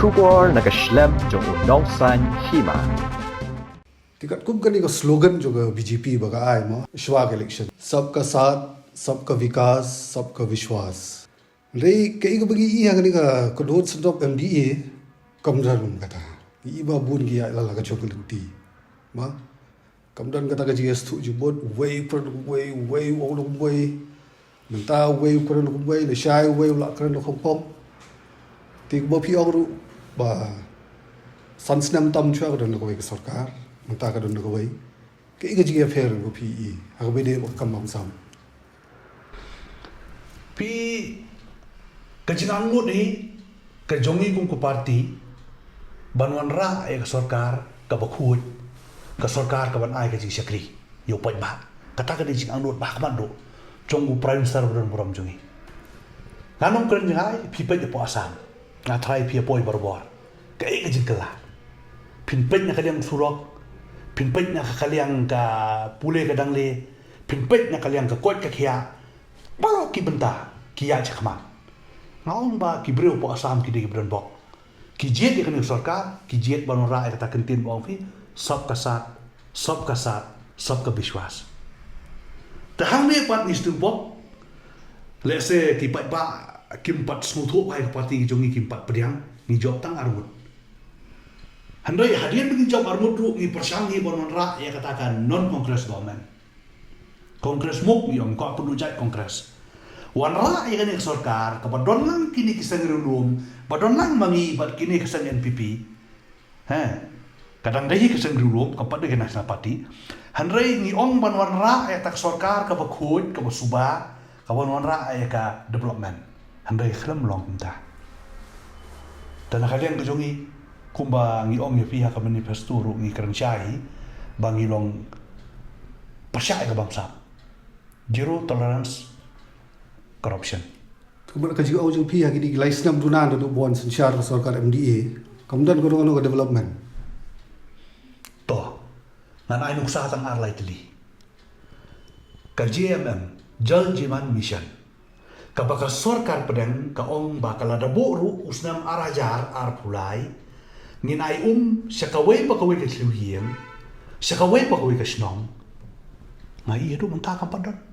Shubor nakaslem jong unongsan hima. Tikat kum kan ka slogan juga BJP baga ai mo Shwag election सबका साथ सबका विकास सबका विश्वास रे kei ka bagi iya kan ka kodot sendok MDA kamdan kata iba bun gi la la ka chokulti ma kamdan kata ka GS tu jubot way pro way all way menta way pro way le shai way la kan ko pom tik bo pi ogru ba sansnam tam chwa ka don ko ke sarkar menta ka don ko way kei ka GS fair ko PE ha ka bede kam mam sam pi kajinangut ni kajongi kung ko parti banwan ra ay ka sarkar ka bakhut ka sarkar ka ban ay ka ji sakri yo pai ba kata ka di jing angut ba ka do chong u prime minister buram jongi nanong kren jing ai pi pe po asam na trai pi poi barbor ka ay ka jing kala pin pe na kaliang surok pin pe na kaliang ka pule ka dangle pin pe na kaliang ka kot ka khia ba ki benta ki ya chakma ngaung ba ki breu po asam ki de bron bok ki jet de kan sarkar ki jet ban ra kata kentin bong fi सबका साथ सबका विश्वास ta hang ne pat ni stu bok le se ki pat ba kim pat smutho bai parti jongi kim pat pediang ni job tang armut handai hadian bagi job armut ru ni persang ni bon ra ya katakan non congress government congress muk yang ko perlu jai congress wan ra ya kan sarkar ka badon lang kini kisang rulum badon lang mangi bad kini kisang NPP kadang dahi kisang rulum ka pada national party handai ni ong ban wan ra ya tak sarkar ka bakhut ka basuba ka wan ra ya ka development handai khlam long ta dan kalian ke jongi kumba ngi ong ya pihak ka manifesto ru ngi kerenchai bangi long percaya ka bangsa zero tolerance corruption. Kemudian kaji awal pi lagi di laisnam dunan untuk buan sensyar sarkar MDA. Kemudian korang ke development. Toh, ngan ay nuksa tang arlay tili. Ka GMM, Jal Jiman Mission. Kapag sarkar pedang kaong bakal ada boru usnam arajar arpulay, nginay siya kaway pakaway ka sliwhiyem, siya kaway pakaway ka snong. Nga iya do mantakang padan.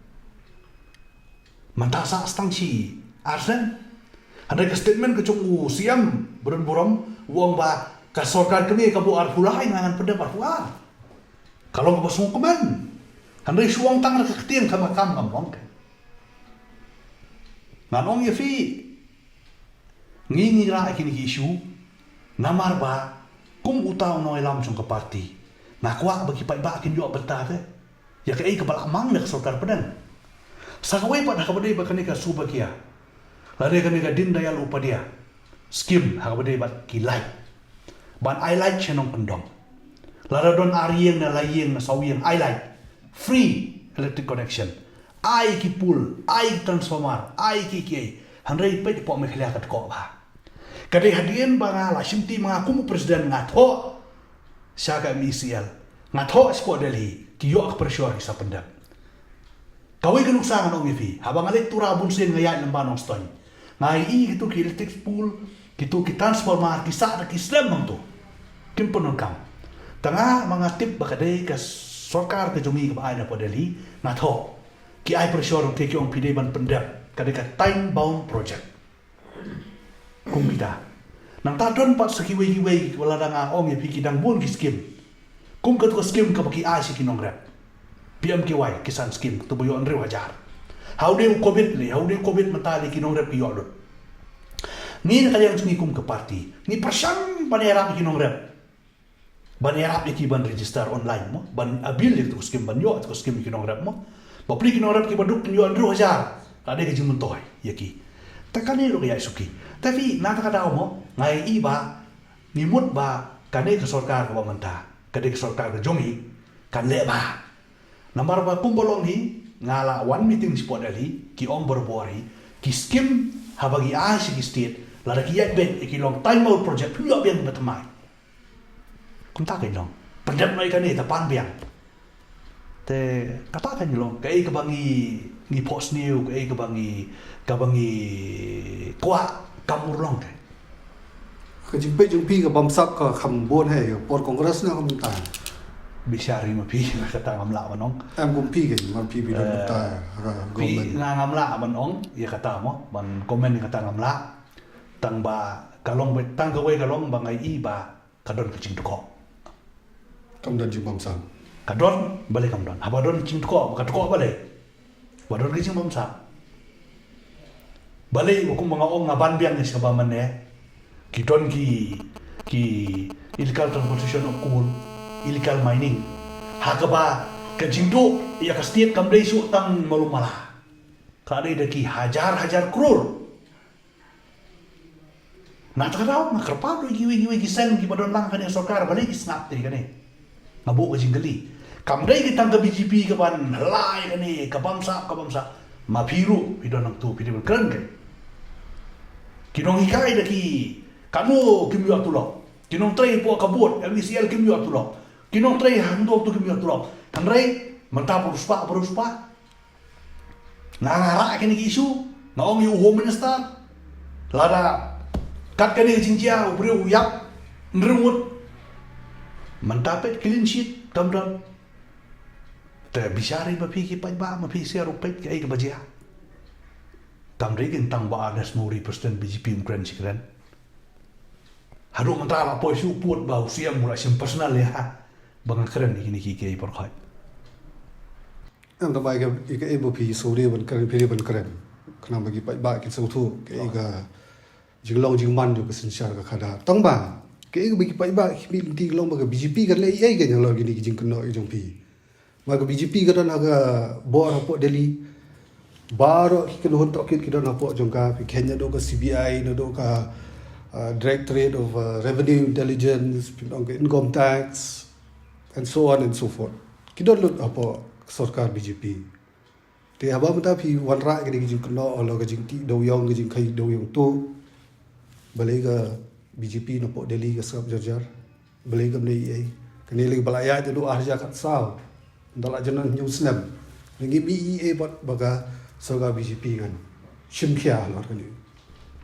Mantasa astang si arsen ada ke statement ke cung siam buram uang ba ka sarkar kami ka bu arfulai ngangan pada arfuar kalau ka basung keman handai suang tang na kaktian kama ngomong nganong ya fi ngingi ra kini isu namar ba kum utaw no ilam chung ka parti nakwa bagi pai ba kin yo betave ya kai ka balamang na sarkar pedan sakaway pa nakabade ba kanika suba kia lare kanika din dayal upadia skim hakabade ba kilay ban I like chenong pendom lara don arieng na layeng na sawiyeng I like free electric connection ai ki pool ai transformer ai ki handai pe po me khlia kat ko ba kadai hadien ba nga la simti mga kumu presiden ngatho saka MCL ngatho sport Delhi ki yo ak pressure sa pendam kawai kan uksa nong ifi habang alek tura bunsen ngaya ng banong stoy ngai i gitu ki electric pool gitu ki transformer ki sa ki slam mang to kim ponon kam tanga mga tip bakade ka sarkar ke jomi ka ai na podeli na tho ki ai pressure ke ki ong pide ban pendap kade ka time bound project kum kita nang ta don pat sakiwe wala danga ong ifi ki dang bun ki skim kum ka to skim ka baki ai si kinong rap PMKY kisan skim tu boyo andre wajar haude covid matali kinong rep yo ni kalian sungi kum ke parti ni persang banera kinong rep banera ki ban register online mo ban abil itu skim ban yo atau skim kinong rep mo bapli kinong rep ki baduk yo andre wajar kade ke jimun toy yaki takani ro ya suki tapi nata kada mo ngai iba nimut ba kade ke sarkar ko manta kade ke sarkar ke jongi kan le ba namar ba kumbolong hi ngala one meeting spot ali ki om berbori ki skim habagi si ki state la ki yak ben ki long time out project pula biang betamai kun ta kai long pendap noi kan ta pan biang te kata kan long kai ka bangi ni post new kai ka bangi kwa kamurlong Kejimpe jumpi ke bamsak ke khambon hai por kongres na kamta. Bisyari mapi kata ngamla manong. Am gumpi ke mapi bi ta Pi government. ngamla manong ya kata mo ban komen kata ngamla tang ba kalong tang ka we kalong bangai i ba kadon kecing tuko. Kamdan jing bamsak. Kadon balik kamdon. Habadon cing tuko tuko balik. Badon kecing bamsa. Balik hukum mga ong ngaban biang ni sabaman ne. Kiton ki illegal transportation of coal, illegal mining. Hakaba kecing tu ia ka state kamdai su tang malumala. Kadai daki hajar krur. Nak tahu nak kerpa tu giwi gisen ki badon lang kan sokar balik snap ti kan ni. Ngabu kecing gali. Kamdai ki tang ka BJP ka ban lai kan ni ka bamsa mapiru pidon nang tu pidon keren kan. Kinong hikai daki kanu kimyo atulo. Kinong tray po kabut LCL kimyo atulo. Kinong tray hando tu kimyo atulo. Kanray manta beruspa. Ngara kini isu ngong yu home minister. Lada kat kani jinjia ubri uyap nrumut. Mantapet clean sheet dam. Te bisyari mapi ki ba mapi sia rupet ki ai ka bajia. Tamri tang ba anas muri persen BJP Ukraine sikren. Haru mentara po isu put bau siam mula sim personal ya. Bang keren ni ki por khai. Am ta bai ke ibu pi suri ban keren pili ban keren. Kena bagi ba ki sautu ke ga jinglong jingman jo kesin syar ka khada. Tang ba ke bagi ba ki ti long ba BJP kan le ai ga yang lo gini ki jing keno i jong pi. Ma BJP ka dan aga bo raport Delhi baru kita untuk kita nampak jangka Kenya do ke CBI do ke Directorate of Revenue Intelligence, Income Tax, and so on and so forth. Kita lut apa sarkar BJP. Te haba mata pi wan ra ke jing kena olo ke jing ti do yong ke jing kai do yong tu. Balai ke BJP nampak Delhi ke sab jar. Balai ke nei ai. Kene lagi balaya tu do arja kat saw. Ndala janan new snap. Lagi BEA baga sarkar BJP kan. Shimkhia lor kan ni.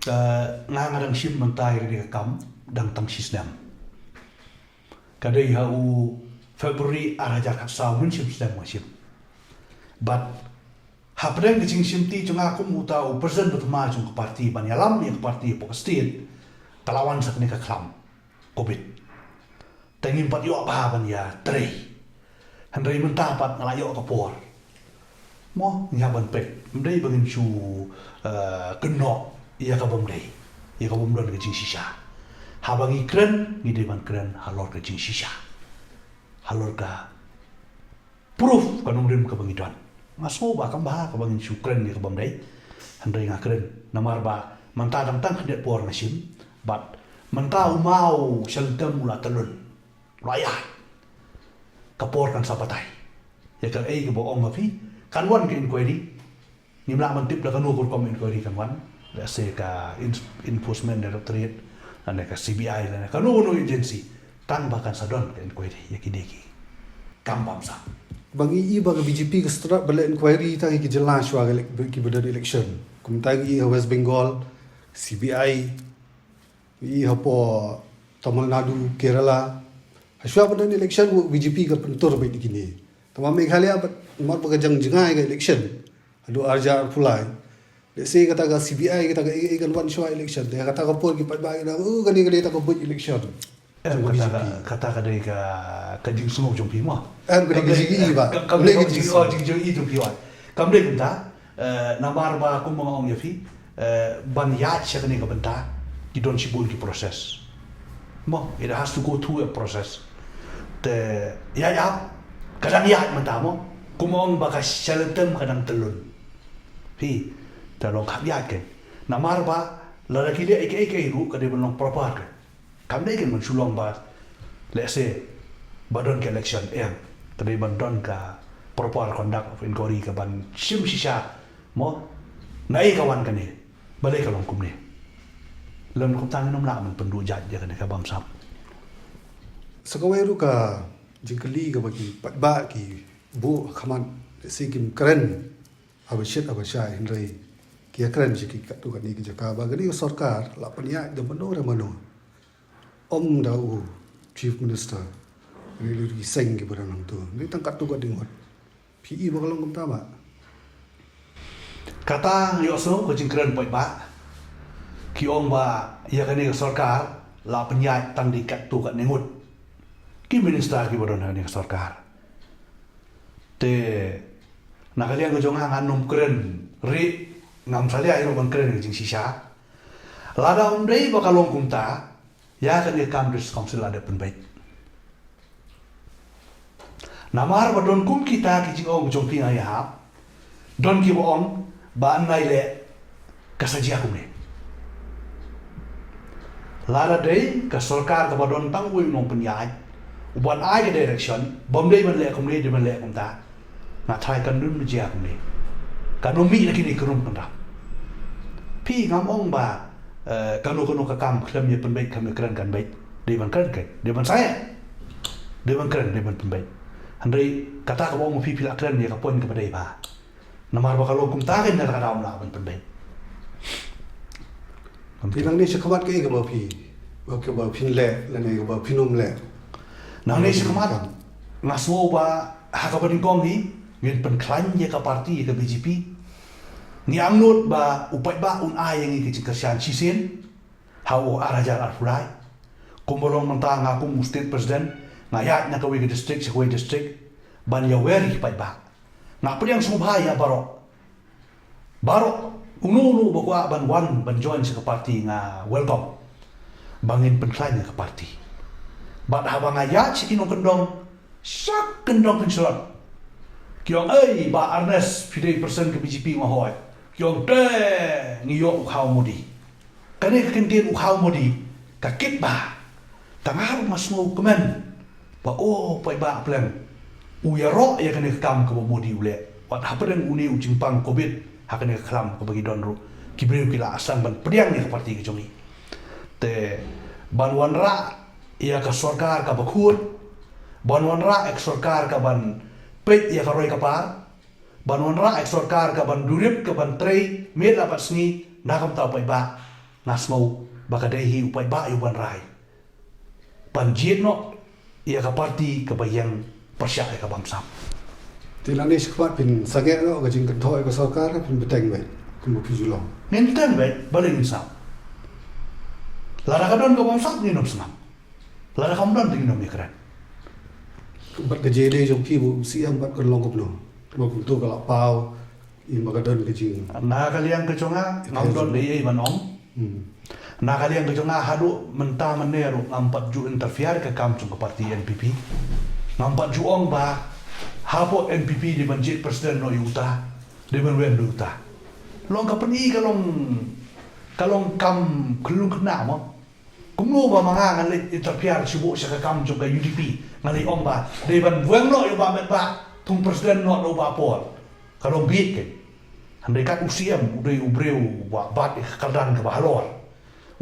Ngadang sim mentai di kam dang tang sistem. Kadai hau Februari araja kat saw mun sim sistem masih. But hapren ke sim ti chung aku muta u present betuma chung ke parti ban yalam ni ke parti pok state kalawan sak ni ke klam covid. Tengin pat yo ba ban ya trei. Handai mentah pat ngalayo ke por. Mo nyaban pek. Mdai bangin chu kenok ia ka bomdai. Ia ka bomdon ke jing sisa. Habangi kren ni deban kren halor ke jing sisa. Halor ka proof kanung rim ka bangidon. Ngaso ba kam ba ka bangin chu kren ni ka bomdai. Handai nga kren namar ba manta dang tang khadet por ngasim but manta umau shaltam mula talun. Rakyat kapor kan sapatai. Ya ka ai ka bo ong mapi kan wan ke inquiry nimla man tip la kanu kur kom inquiry kan wan la se ka enforcement directorate ane ka CBI la kanu no agency tan bahkan sadon ke inquiry ya kideki kambam sa Bagi i baga BJP ke start bala inquiry ta ki jelas wa ki bedar election. Kum ta i West Bengal CBI i hapo Tamil Nadu Kerala. Haswa bedar election BJP ke pentur baik dikini. Tamam Meghalaya mar baga jengai ke election. Adu arja pulai. Let's say kata ka CBI kata ka ikan wan shwa election. Dia kata ka pol ki pat ba ina gani ta ka buat election. kata kadai ka jing sungo jong pi ma Am kena gigi ba. kam le jing jong i jong pi wa kam le kunta namar ba kum mga ong yafi ban yat siya kani ka banta ki don sibul ki process mo it has to go through a process te ya kadang yat manta mo kumong ba ka shalatem kadang telun pi talong kap yat ke namar ba lalaki dia ike ru kadai belong proper ke kam dai kan mensulong ba let's say badon ke election kadai bandon ka proper conduct of inquiry ka ban sim sisa mo nai kawan kan ni balai ka long kum ni lem kum tang nom la man pendu jat je kan ka bam sam Sakawai ru ka jingkeli ka bagi pat ba ki bu khaman si kim keren abashit abashai hindai ki keren ji ki tu kan ni ki jaka ba gani sarkar la panya de mano re mano Om Dau, Chief Minister, really resign ke barang tu. Ni tangkat tu kat dengar. PE bakal ngom tama. Kata yo so ko jingkran poi ba. Ki ong ba ya kan ni sarkar la penyai tang di kat tu kat nengut. Ki minister ki bodon ni sarkar. Te nak kalian ko jong hang anum keren ri ngam salia iro ban keren jing sisa. Lada dei bakal long kumta ya kan ni Cambridge Council ada penbaik. Namar badon kum kita ki jing ong jong ping ayah. Don ki ong ba nai le kasaji aku ni. Lada dei ka sarkar ka badon tang ui nong penyai. Uban ai ke direction bom dei ban le kum ni de ban le kum ta. Nak try kan dun je aku ni. Kan mi lagi ni kerum kan. Pi ngam ong ba kanu ka kam klem ye penbaik kam keren kan baik. Dei ban keren ke. Dei ban saya. Dei ban keren dei ban penbaik. Andai kata ka ong pi pila keren ye ka pon ke badai ba. Namar bakal kum ta kan ka daum la ban penbaik. Pilang ni sekamat ke ba pi. Ba ke ba pin le la nei ba pinum le. Nang ni sekamat ngaswo ba haka ban gong ni ngin pen klan ye ka parti ye ka BJP. Ni amnut ba upai ba un ai yang ke kersian sisen. Hau arajar arfulai. Kumbolong mentang aku state president ngayat na kawi ke district sekwe district ban ya weri pai ba. Nak pediang subhaya Baro unu bakwa ban wan ban join sa parti nga welcome. Bangin pen klan ye ka parti. Bat habang ayat si kinong kendong sak kendong kensurat. Kiong ba Arnes 50% ke BJP mahoy. Kiong te ngiyo ukhaw modi. Kani kakintin ukhaw modi kakit ba. Tangaru mas mo kemen. Ba pai ba plan. Uyaro ya kani kam ke modi ule. Wat hapen uni ujimpang COVID hakani klam ke bagi donru. Kibriu kila asang ban pediang ni ke parti ke jongi. Te banwan ra ia ka sarkar ka bakut. Banwan ra ek sarkar ka ban pet ya karoi kapar banwan ra ek sarkar ka ban durip ka ban trei med apat sni nakam tau pai ba nasmau bakadehi upai ba yu ban rai ban no ya ka parti ka bayang persya ka bamsam Pilang ni sekamat pin sange no ka jing kentoi ka sarkar pin beteng be. Kum pi julong. nenten be baling sam lara kadon ka bamsam ni nom sam lara kamdan ding nom ikran Bat ke JD jong pi bu siang bat kan longkop no. Ba kum tu ka pau in magadan ke jing. na kalian ke jonga ngamdon de ban ong na kalian ke jonga hadu menta meneru ngampat ju interfere ke kam ke parti NPP ngampat ju ong ba hapo NPP di banjit presiden no yuta di banwen yuta long ka pani kalong kam kelung kena mo kumlo ba mga ngali interfere sibo sa kam ke UDP ngali ong ba di ban wen no yu ba met ba tung presiden no ba pol kalong bit ke handai kat usiam udai ubreu wa bat kardan ke bahalor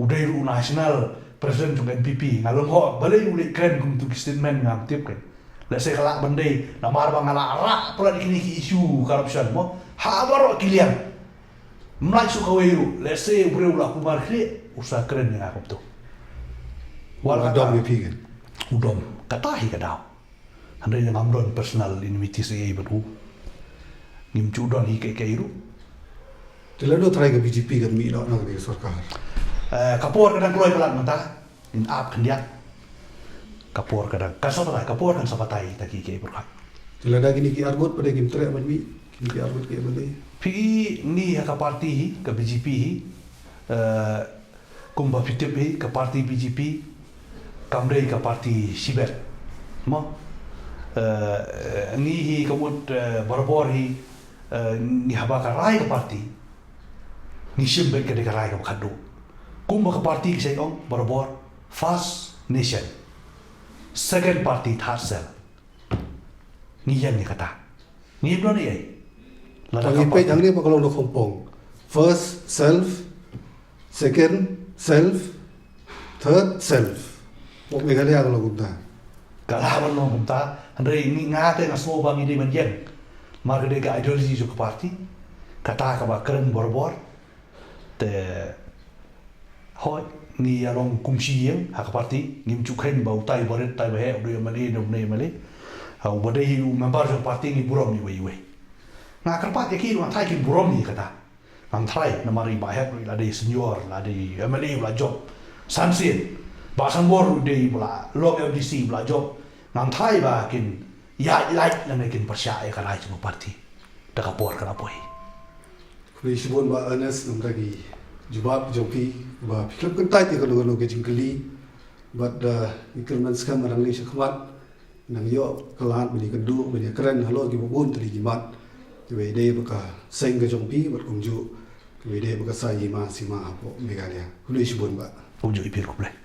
udai ru nasional presiden juga NPP ngalong ho balai ulik kren kum tu statement ngam tip kan let's say kalak bandai namar bang ala ara pula dikini isu corruption mo habaro kilian mlai su kaweru let's say ubreu la kumar kli usa kren nga kum tu Wala dom ye pi kan. udom katahi kadau handai ngam don personal enmity se ei batu ngim chu don hi ke keiru Tila do try ke BJP kan mi no na ke sarkar. kapor kadang keluar pelan mentah in up kendiak kapor kadang kasot lah kapor kan sabatai taki ke berkat Tila da gini ki argot pada kim tre ban mi. Kini ki argot ke ban pi ni ka parti ke BJP kumba fitip ke parti BJP kamdei ke parti Sibet mo ni hi kamut barbor hi ni haba ka rai ke parti ni simbe ke de rai ke khadu kumba ke parti ke sayong barbor First Nation second party third cell ni yang ni kata ni belum ni Pangi pe jang ni pa kalau do kompong. First self, second self, third self. Mo me kali kalau gunda. Kalaban no kumta andre ni ngate nga so bang ide man yen mar de ga ideology jo parti kata ka ba keren borbor te hoy ni along kumsi yang hak parti ngim cukhen bau tai boret tai bahe udah mali dom ne mali au badai member jong parti ni burom ni wei nga kerpat ya ki thai kin burom ni kata ang thai na mari ba hek la de senior la de mali la job sansin ba san bor de bla lok FDC bla job ngang thai ba kin ya like la ne kin persya ka lai jong parti da kapor kana poi Kuli sibon ba Ernest nang lagi jubab joki ba klub kan tai kalau kalau ke jingkeli but ikirman skam marang ni sakmat nang yo kelat beli kedu beli keren halo ki bubun tadi jimat we de baka seng ke jongpi bat kumju we de baka sai ma sima apo megalia kuli sibon ba ujo ipir kuble